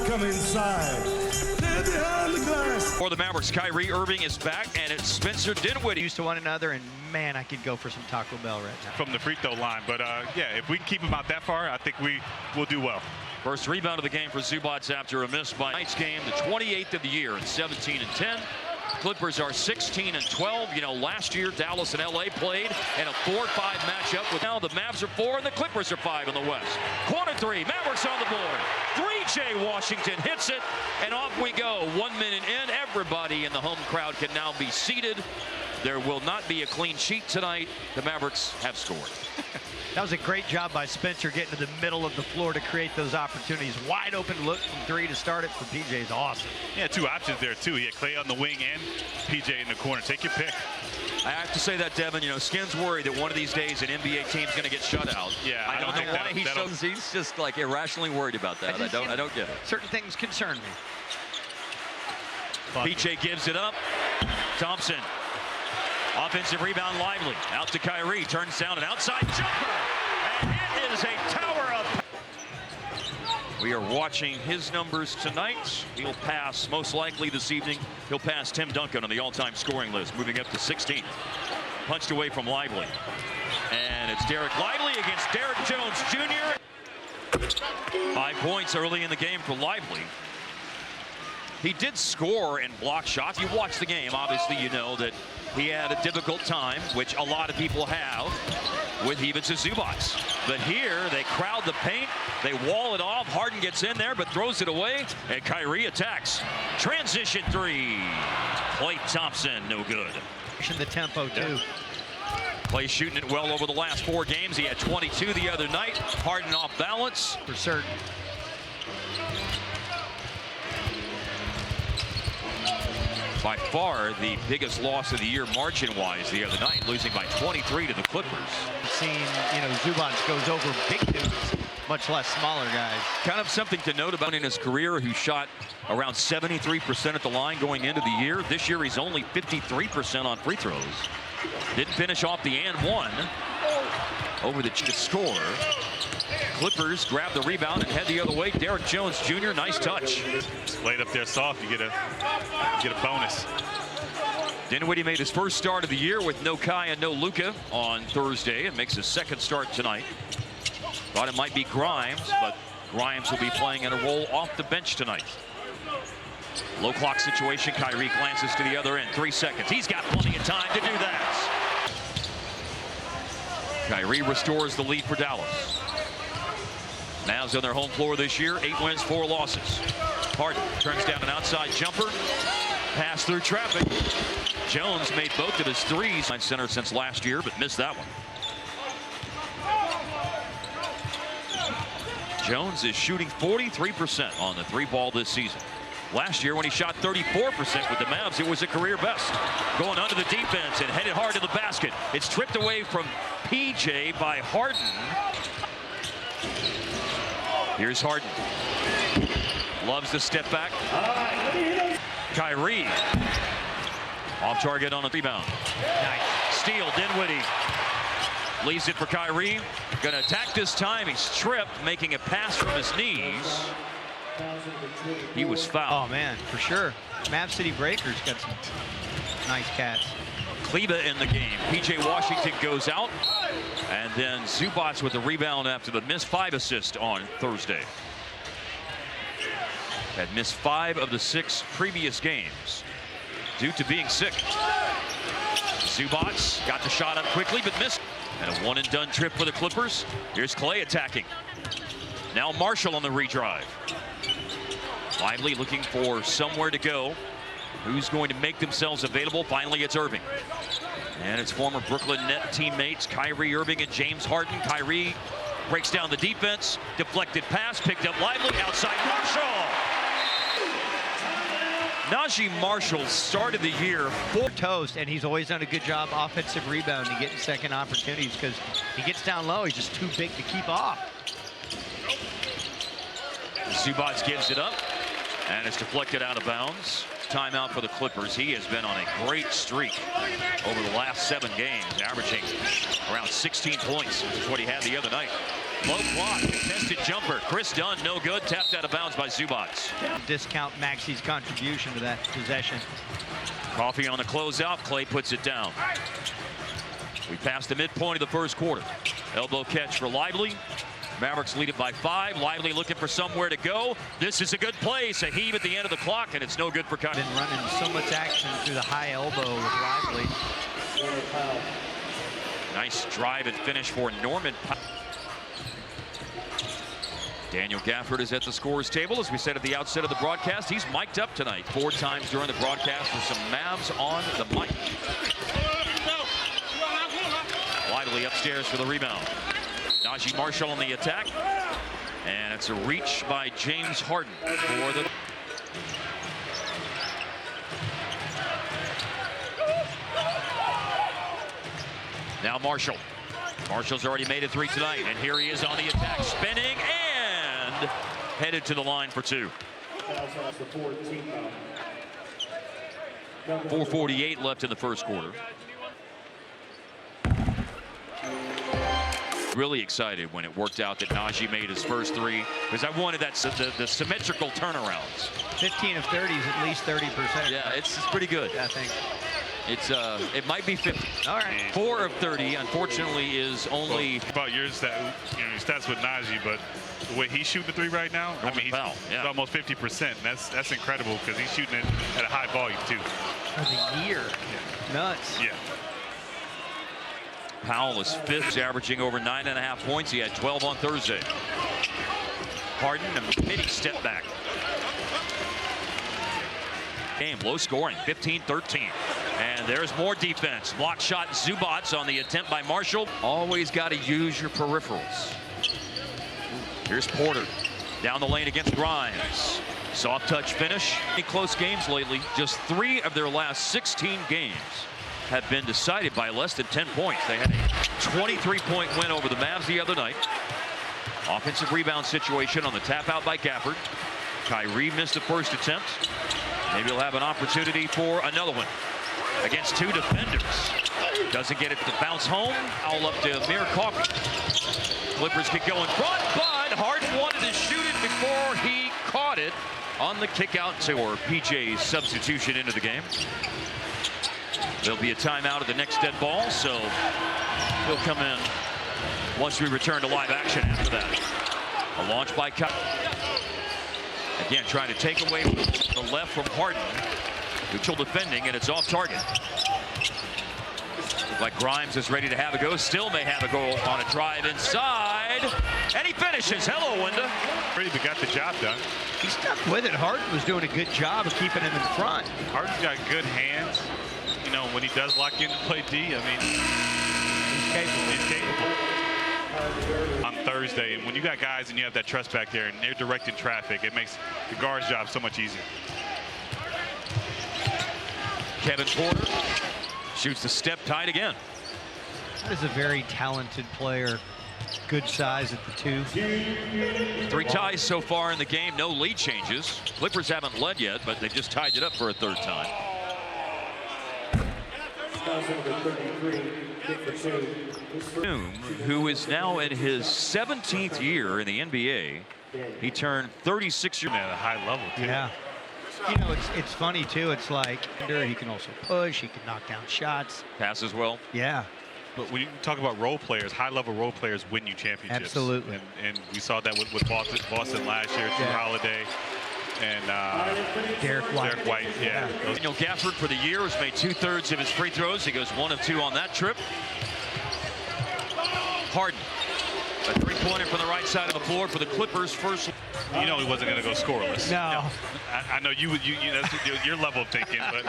come inside. They're behind the glass. For the Mavericks, Kyrie Irving is back, and it's Spencer Dinwiddie. Used to one another, and man, I could go for some Taco Bell right now. From the free throw line, but yeah, if we can keep him out that far, I think we will do well. First rebound of the game for Zubac after a miss by tonight's game, the 28th of the year at 17-10. Clippers are 16-12. You know, last year Dallas and LA played in a 4-5 matchup. With now the Mavs are 4 and the Clippers are 5 in the West. Corner three, Mavericks on the board. 3J Washington hits it, and off we go. 1 minute in, everybody in the home crowd can now be seated. There will not be a clean sheet tonight. The Mavericks have scored. That was a great job by Spencer getting to the middle of the floor to create those opportunities. Wide open look from three to start it for PJ is awesome. Yeah, two options there too. He had Clay on the wing and PJ in the corner. Take your pick. I have to say that, Devin, you know, Skin's worried that one of these days an NBA team's going to get shut out. Yeah, I don't know why he's just like irrationally worried about that. I don't get it. Certain things concern me. PJ gives it up. Thompson. Offensive rebound, Lively. Out to Kyrie. Turns down an outside jumper. And it is a tower of... We are watching his numbers tonight. He'll pass, most likely this evening, he'll pass Tim Duncan on the all-time scoring list, moving up to 16th. Punched away from Lively. And it's Derek Lively against Derek Jones Jr. 5 points early in the game for Lively. He did score and block shots. You watch the game, obviously you know that he had a difficult time, which a lot of people have, with Ivica Zubac. But here, they crowd the paint, they wall it off. Harden gets in there, but throws it away, and Kyrie attacks. Transition three. Klay Thompson, no good. The tempo, too. Klay shooting it well over the last 4 games. He had 22 the other night. Harden off balance. For certain. By far the biggest loss of the year margin-wise the other night, losing by 23 to the Clippers. Seen, you know, Zubac goes over big dudes, much less smaller guys. Kind of something to note about in his career, who shot around 73% at the line going into the year. This year he's only 53% on free throws. Didn't finish off the and one over the score. Clippers grab the rebound and head the other way. Derek Jones Jr., nice touch. Laid up there soft, you get a bonus. Dinwiddie made his first start of the year with no Kai and no Luka on Thursday, and makes his second start tonight. Thought it might be Grimes, but Grimes will be playing in a role off the bench tonight. Low clock situation. Kyrie glances to the other end. 3 seconds. He's got plenty of time to do that. Kyrie restores the lead for Dallas. Mavs on their home floor this year, 8 wins, 4 losses. Harden turns down an outside jumper. Pass through traffic. Jones made both of his threes on center since last year, but missed that one. Jones is shooting 43% on the 3-ball this season. Last year when he shot 34% with the Mavs, it was a career best. Going under the defense and headed hard to the basket. It's stripped away from PJ by Harden. Here's Harden. Loves the step back. Kyrie. Off target on a rebound. Nice. Steal, Dinwiddie. Leaves it for Kyrie. Gonna attack this time. He's tripped, making a pass from his knees. He was fouled. Oh, man, for sure. Mav City Breakers got some nice cats. Kleba in the game. PJ Washington goes out. And then Zubac with the rebound after the missed 5 assist on Thursday. Had missed 5 of the 6 previous games due to being sick. Zubac got the shot up quickly but missed. And a one-and-done trip for the Clippers. Here's Klay attacking. Now Marshall on the redrive. Lively looking for somewhere to go. Who's going to make themselves available? Finally, it's Irving. And it's former Brooklyn Net teammates Kyrie Irving and James Harden. Kyrie breaks down the defense. Deflected pass, picked up Lively, outside Marshall. Najee Marshall started the year toast, and he's always done a good job offensive rebounding, getting second opportunities, because he gets down low, he's just too big to keep off. Zubac gives it up, and it's deflected out of bounds. Timeout for the Clippers. He has been on a great streak over the last 7 games, averaging around 16 points, which is what he had the other night. Low block, contested jumper. Chris Dunn, no good. Tapped out of bounds by Zubats. Discount Maxi's contribution to that possession. Coffee on the closeout. Clay puts it down. We passed the midpoint of the first quarter. Elbow catch for Lively. Mavericks lead it by 5. Lively looking for somewhere to go. This is a good place. A heave at the end of the clock, and it's no good for Cut. Been running so much action through the high elbow with Lively. Nice drive and finish for Norman. Daniel Gafford is at the scorer's table. As we said at the outset of the broadcast, he's mic'd up tonight 4 times during the broadcast with some Mavs on the mic. Lively upstairs for the rebound. Najee Marshall on the attack. And it's a reach by James Harden for the... Now Marshall. Marshall's already made a 3 tonight, and here he is on the attack, spinning and headed to the line for 2. 4:48 left in the first quarter. Really excited when it worked out that Najee made his first 3, because I wanted that the symmetrical turnarounds. 15 of 30 is at least 30%. Yeah, it's pretty good. I think. It might be 50. All right. 4 of 30, unfortunately, is only. Well, about your stats with Najee, but the way he's shooting the 3 right now, I mean, he's almost 50%. That's incredible because he's shooting it at a high volume too. For the year. Yeah. Nuts. Yeah. Powell is 5th, averaging over 9.5 points. He had 12 on Thursday. Harden, a mini step back. Game low scoring, 15-13. And there's more defense. Block shot Zubats on the attempt by Marshall. Always got to use your peripherals. Here's Porter down the lane against Grimes. Soft touch finish. Close games lately. Just 3 of their last 16 games have been decided by less than 10 points. They had a 23-point win over the Mavs the other night. Offensive rebound situation on the tap out by Gafford. Kyrie missed the first attempt. Maybe he'll have an opportunity for another one against 2 defenders. Doesn't get it to bounce home. All up to Amir Coffey. Clippers get going front, but Harden wanted to shoot it before he caught it on the kick out or PJ's substitution into the game. There'll be a timeout at the next dead ball, so he'll come in once we return to live action after that. A launch by Cut. Again, trying to take away the left from Harden. Neutral defending, and it's off target. Looks like Grimes is ready to have a go. Still may have a go on a drive inside. And he finishes. Hello, Wenda. Brady got the job done. He stuck with it. Harden was doing a good job of keeping him in front. Harden's got good hands. You know, when he does lock in and play D, I mean, he's capable. On Thursday, and when you got guys and you have that trust back there and they're directing traffic, it makes the guard's job so much easier. Kevin Porter shoots the step tight again. That is a very talented player. Good size at the 2. 3 ties so far in the game, no lead changes. Clippers haven't led yet, but they just tied it up for a 3rd time. Who is now in his 17th year in the NBA. He turned 36 years at a high level too. Yeah. You know, it's funny too. It's like he can also push. He can knock down shots. Pass as well. Yeah. But when you talk about role players, high-level role players win you championships. Absolutely. And we saw that with Boston last year, Drew Holiday and Derek White. Yeah. Daniel Gafford for the year has made 2/3 of his free throws. He goes 1 of 2 on that trip. Harden, a 3-pointer from the right side of the floor for the Clippers. First, you know he wasn't going to go scoreless. No. I know you that's your level of thinking, but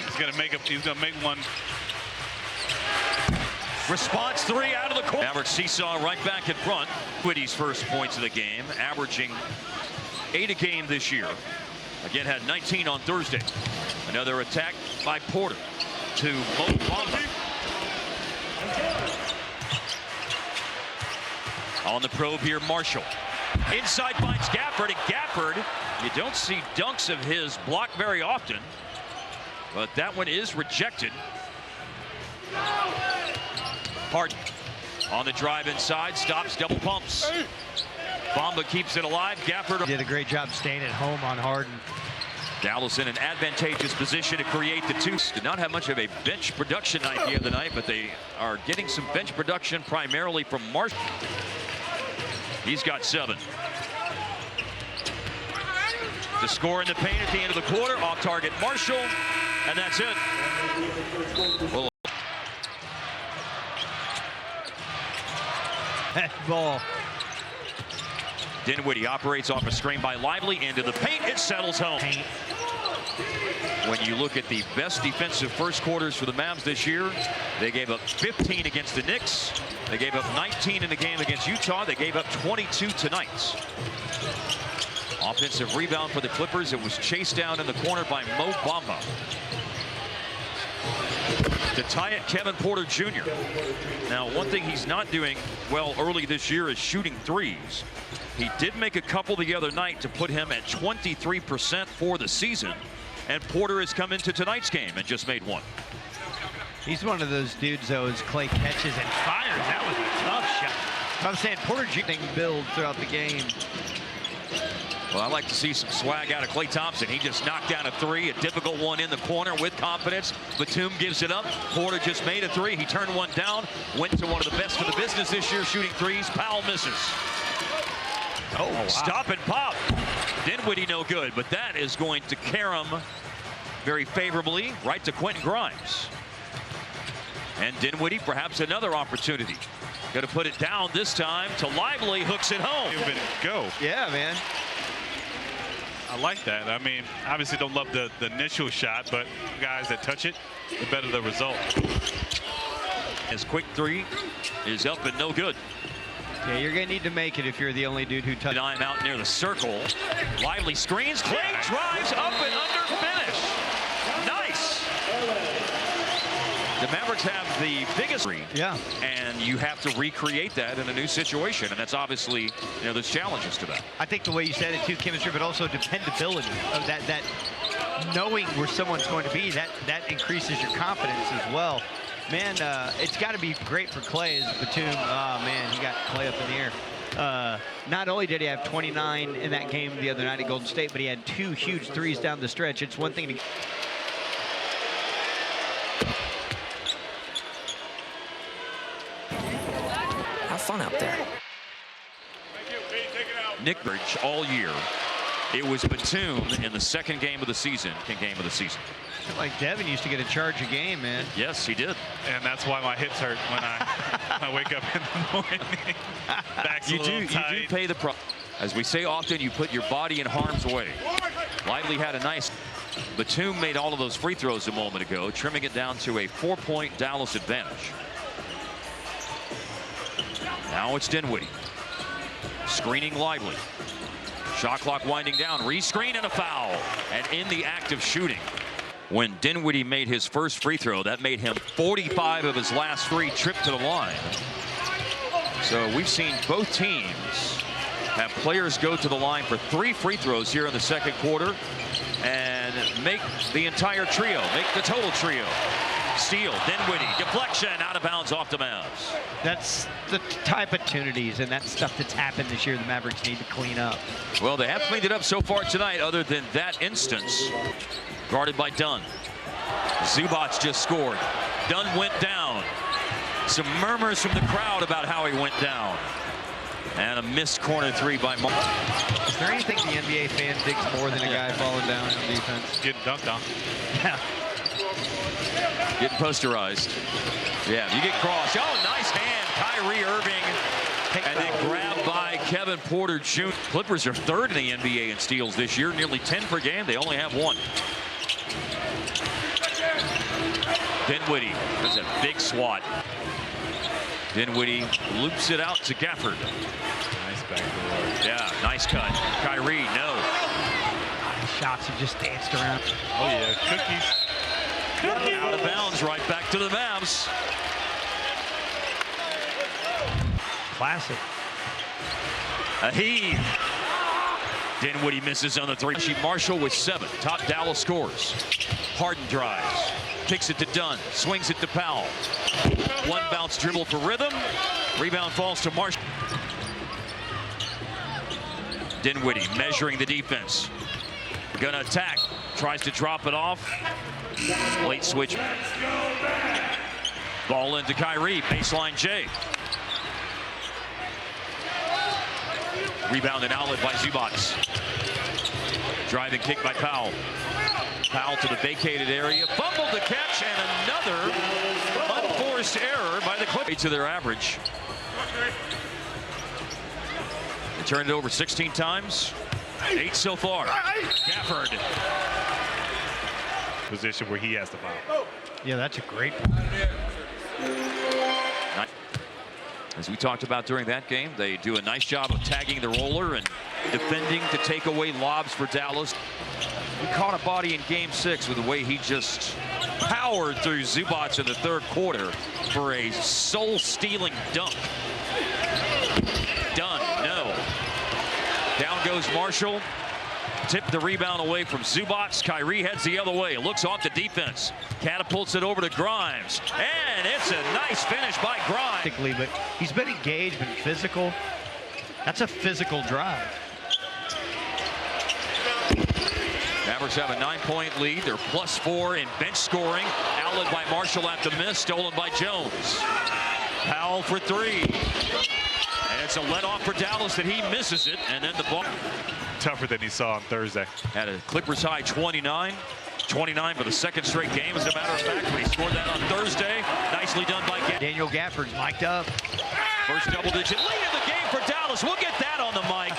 he's going to make one. Response 3 out of the court. Mavericks seesaw right back in front. Quiddy's first points of the game, averaging 8 a game this year. Again, had 19 on Thursday. Another attack by Porter to Mo Bamba. On the probe here, Marshall. Inside finds Gafford, and Gafford, you don't see dunks of his blocked very often, but that one is rejected. Harden On the drive inside, stops, double pumps. Bamba keeps it alive. Gafford Did a great job staying at home on Harden. Dallas in an advantageous position to create the two. Did not have much of a bench production night the other night, but they are getting some bench production primarily from Marshall. He's got 7. To score in the paint at the end of the quarter, off target Marshall, and that's it. Well, ball. Dinwiddie operates off a screen by Lively into the paint. It settles home. When you look at the best defensive first quarters for the Mavs this year, they gave up 15 against the Knicks. They gave up 19 in the game against Utah. They gave up 22 tonight. Offensive rebound for the Clippers. It was chased down in the corner by Mo Bamba. To tie it, Kevin Porter Jr. Now, one thing he's not doing well early this year is shooting threes. He did make a couple the other night to put him at 23% for the season. And Porter has come into tonight's game and just made 1. He's one of those dudes, though, as Clay catches and fires. That was a tough shot. I'm saying Porter Jr. build throughout the game. Well, I like to see some swag out of Klay Thompson. He just knocked down a 3, a difficult one in the corner with confidence. Batum gives it up. Porter just made a 3. He turned one down. Went to one of the best for the business this year, shooting threes. Powell misses. Oh, wow. Stop and pop. Dinwiddie no good, but that is going to carry him very favorably right to Quentin Grimes. And Dinwiddie, perhaps another opportunity. Going to put it down this time to Lively, hooks it home. Go. Yeah, man. I like that. I mean, obviously don't love the initial shot, but guys that touch it, the better the result. His quick 3 is up and no good. Yeah, you're going to need to make it if you're the only dude who touched. Dime out near the circle. Lively screens. Clay drives up and under, finish. Nice. The Mavericks have the biggest lead. Yeah. And you have to recreate that in a new situation. And that's obviously, you know, there's challenges to that. I think the way you said it too, chemistry, but also dependability of that knowing where someone's going to be, that increases your confidence as well. Man, it's got to be great for Clay as Batum. Oh, man, he got Clay up in the air. Not only did he have 29 in that game the other night at Golden State, but he had 2 huge threes down the stretch. It's one thing to... Have fun out there. Nick Bridge all year. It was Batum in the second game of the season. Like Devin used to get a charge a game, man. Yes, he did. And that's why my hips hurt when I wake up in the morning. Back's You do pay the price. As we say often, you put your body in harm's way. Lively had a nice... Batum made all of those free throws a moment ago, trimming it down to a 4-point Dallas advantage. Now it's Dinwiddie. Screening Lively. Shot clock winding down. Rescreen and a foul. And in the act of shooting. When Dinwiddie made his first free throw, that made him 45 of his last 3 trip to the line. So we've seen both teams have players go to the line for 3 free throws here in the second quarter and make the entire trio, make the total trio. Steal, Dinwiddie, deflection, out of bounds off the Mavs. That's the type of opportunities and that stuff that's happened this year the Mavericks need to clean up. Well, they have cleaned it up so far tonight, other than that instance. Guarded by Dunn. Zubac just scored. Dunn went down. Some murmurs from the crowd about how he went down. And a missed corner 3 by Mark. Is there anything the NBA fan digs more than a guy falling down on defense? Getting dunked on. Yeah. Getting posterized. Yeah, you get crossed. Oh, nice hand. Kyrie Irving. And then grabbed by Kevin Porter Jr. Clippers are 3rd in the NBA in steals this year. Nearly 10 per game. They only have 1. Dinwiddie does a big swat. Dinwiddie loops it out to Gafford. Nice backdoor. Yeah, nice cut. Kyrie, no. Shots have just danced around. Oh, yeah. Cookies. Out of bounds, right back to the Mavs. Classic. A heave. Dinwiddie misses on the 3. Marshall with 7. Top Dallas scores. Harden drives. Kicks it to Dunn. Swings it to Powell. 1 bounce dribble for rhythm. Rebound falls to Marshall. Dinwiddie measuring the defense. Gonna attack. Tries to drop it off. Late switch. Ball into Kyrie. Baseline J. Rebound and outlet by Zubac. Driving kick by Powell. Powell to the vacated area. Fumbled the catch and another unforced error by the Clippers. To their average. They turned it over 16 times. 8 so far. Gafford. Position where he has the foul. Yeah, that's a great. As we talked about during that game, they do a nice job of tagging the roller and defending to take away lobs for Dallas. He caught a body in game 6 with the way he just powered through Zubac in the third quarter for a soul-stealing dunk. Done. No. Down goes Marshall. Tipped the rebound away from Zubac. Kyrie heads the other way. Looks off the defense. Catapults it over to Grimes. And it's a nice finish by Grimes. But he's been engaged, been physical. That's a physical drive. Mavericks have a 9-point lead. They're +4 in bench scoring. Outlet by Marshall after miss. Stolen by Jones. Powell for 3. And it's a let-off for Dallas that he misses it. And then the ball. Tougher than he saw on Thursday. Had a Clippers high 29. 29 for the second straight game, as a matter of fact. But he scored that on Thursday. Nicely done by Gafford. Daniel Gafford's mic'd up. First double-digit lead in the game for Dallas. We'll get that on the mic.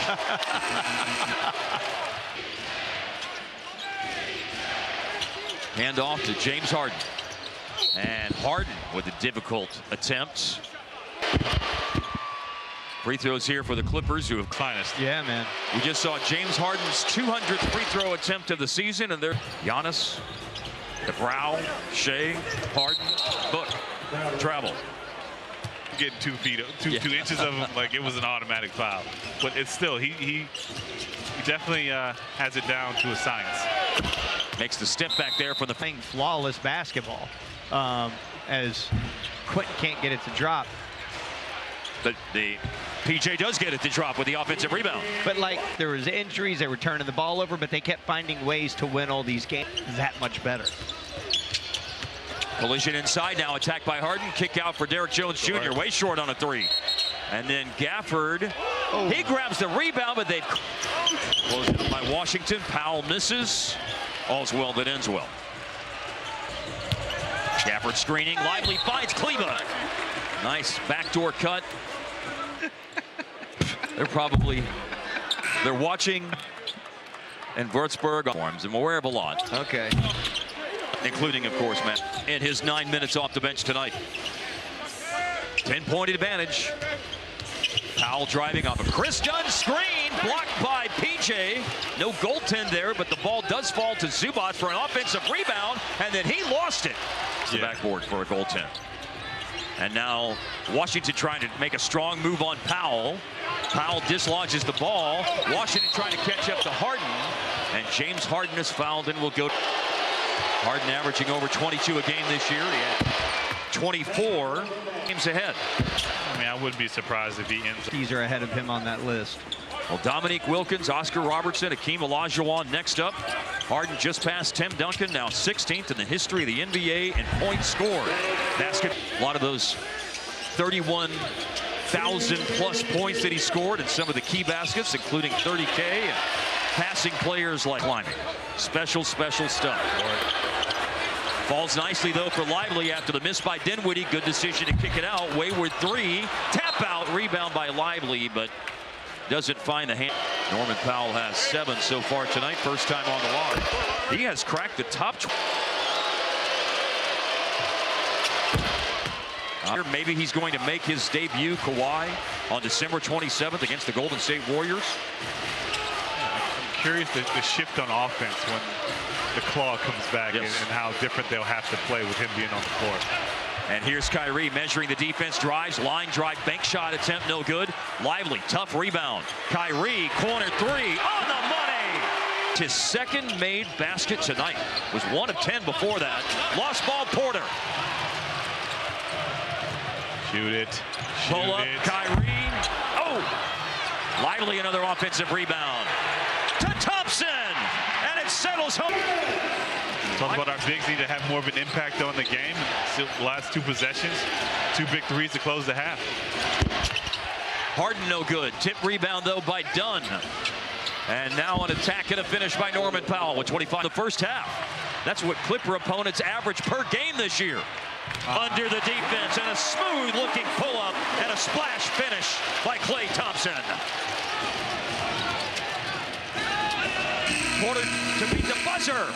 Hand off to James Harden. And Harden with a difficult attempt. Free throws here for the Clippers, who have finest. Yeah, man. We just saw James Harden's 200th free throw attempt of the season, and they're Giannis, DeBrow, Shea, Harden, Book, travel. Getting 2 feet, two inches of him, like it was an automatic foul. But it's still, he definitely has it down to a science. Makes the step back there from the Playing flawless basketball, as Quentin can't get it to drop. But the PJ does get it to drop with the offensive rebound. But like there was injuries, they were turning the ball over, but they kept finding ways to win all these games that much better. Collision inside now, attacked by Harden. Kick out for Derrick Jones Jr. Way short on a 3. And then Gafford, he grabs the rebound, but they've closed it by Washington. Powell misses. All's well that ends well. Gafford screening. Lively finds Kleba. Nice backdoor cut. They're watching in Würzburg forms, and we're aware of a lot. Okay. Including, of course, Matt, in his 9 minutes off the bench tonight. 10-point advantage. Powell driving off a Chris Dunn screen, blocked by PJ. No goaltend there, but the ball does fall to Zubac for an offensive rebound, and then he lost it. The backboard for a goaltend. And now Washington trying to make a strong move on Powell. Powell dislodges the ball. Washington trying to catch up to Harden. And James Harden is fouled and will go. Harden averaging over 22 a game this year. He had 24 games ahead. I mean, I wouldn't be surprised if he ends. These are ahead of him on that list. Well, Dominique Wilkins, Oscar Robertson, Hakeem Olajuwon next up. Harden just passed Tim Duncan, now 16th in the history of the NBA in points scored. Basket, a lot of those 31,000+ points that he scored, and some of the key baskets, including 30K and passing players like climbing. Special stuff. Falls nicely, though, for Lively after the miss by Dinwiddie. Good decision to kick it out. Wayward 3. Tap out. Rebound by Lively, but doesn't find the hand. Norman Powell has 7 so far tonight. First time on the line. He has cracked the top 20. Maybe he's going to make his debut, Kawhi, on December 27th against the Golden State Warriors. I'm curious the shift on offense when the claw comes back, and how different they'll have to play with him being on the court. And here's Kyrie measuring the defense, drives, line drive, bank shot attempt, no good. Lively, tough rebound. Kyrie, corner 3, on the money! His second made basket tonight. Was 1 of 10 before that. Lost ball, Porter. Shoot it. Pull up, Kyrie. Oh! Lively, another offensive rebound. To Thompson! And it settles home. Talk about our bigs need to have more of an impact on the game. Still, last 2 possessions, 2 big threes to close the half. Harden no good. Tip rebound, though, by Dunn. And now an attack and a finish by Norman Powell with 25 in the first half. That's what Clipper opponents average per game this year. Under the defense, and a smooth-looking pull-up and a splash finish by Klay Thompson. Porter to beat the buzzer.